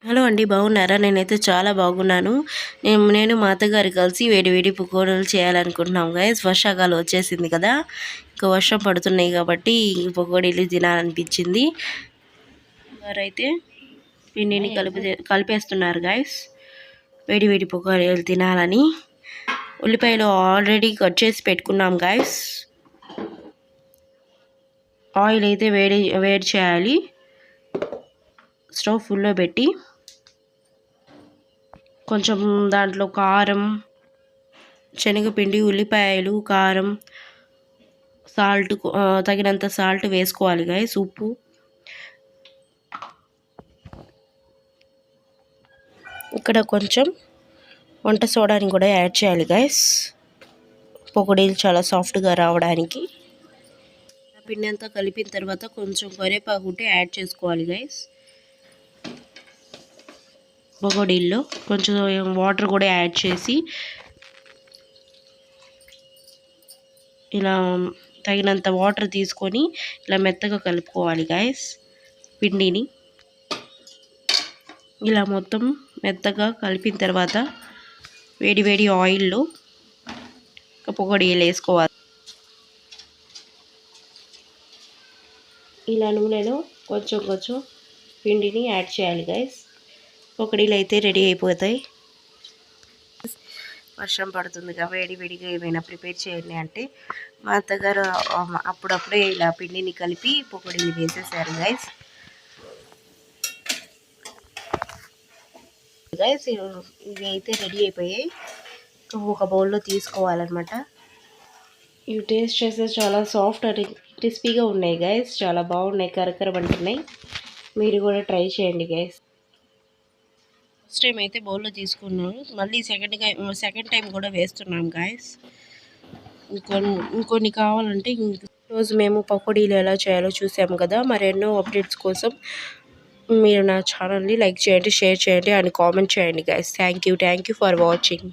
Hello అండి, బాగున్నారా? నేనైతే చాలా బాగున్నాను. నేను మా అత్తగారు కలిసి వేడి వేడి పకోడీలు చేయాలనుకుంటున్నాం గైస్. వర్షాకాలం వచ్చేసింది కదా, ఇంకా వర్షం పడుతున్నాయి కాబట్టి పకోడీలు తినాలనిపించింది. వారైతే పిండిని కలిపేస్తున్నారు గైస్, వేడి వేడి పకోడీలు తినాలని. ఉల్లిపాయలు ఆల్రెడీ కట్ చేసి పెట్టుకున్నాం గైస్. ఆయిల్ అయితే వేడి చేయాలి. స్టవ్ ఫుల్లో పెట్టి కొంచెం దాంట్లో కారం, శనగపిండి, ఉల్లిపాయలు, కారం, సాల్ట్, తగినంత సాల్ట్ వేసుకోవాలి గైస్. ఉప్పు, ఇక్కడ కొంచెం వంట సోడాని కూడా యాడ్ చేయాలి గైస్, పకోడీలు చాలా సాఫ్ట్గా రావడానికి. పిండి అంతా కలిపిన తర్వాత కొంచెం కరివేపాకు ఉంటే యాడ్ చేసుకోవాలి గైస్. పకోడీల్లో కొంచెం వాటర్ కూడా యాడ్ చేసి ఇలా తగినంత వాటర్ తీసుకొని ఇలా మెత్తగా కలుపుకోవాలి గైస్. పిండిని ఇలా మొత్తం మెత్తగా కలిపిన తర్వాత వేడి వేడి ఆయిల్లో పకోడీలు వేసుకోవాలి. ఇలా నూనెలో కొంచెం కొంచెం పిండిని యాడ్ చేయాలి గైస్. పకోడీలు అయితే రెడీ అయిపోతాయి. వర్షం పడుతుందిగా, వేడి వేడిగా ఏమైనా ప్రిపేర్ చేయండి అంటే మా అత్తగారు అప్పుడప్పుడే ఇలా పిండిని కలిపి పకోడీలు వేసేసారు గైస్. ఇవి అయితే రెడీ అయిపోయాయి. ఒక బౌల్లో తీసుకోవాలన్నమాట. ఇవి టేస్ట్ చేస్తే చాలా సాఫ్ట్ అని క్రిస్పీగా ఉన్నాయి గైస్, చాలా బాగున్నాయి, కరకరమంటున్నాయి. మీరు కూడా ట్రై చేయండి గైస్. ఫస్ట్ టైం అయితే బౌల్లో తీసుకున్నాను, మళ్ళీ సెకండ్ టైం కూడా వేస్తున్నాం గాయస్. ఇంకొన్ని కావాలంటే ఈరోజు మేము పకోడీలు ఎలా చేయాలో చూసాము కదా. మరెన్నో అప్డేట్స్ కోసం మీరు నా ఛానల్ని లైక్ చేయండి, షేర్ చేయండి అండ్ కామెంట్ చేయండి guys. Thank you for watching.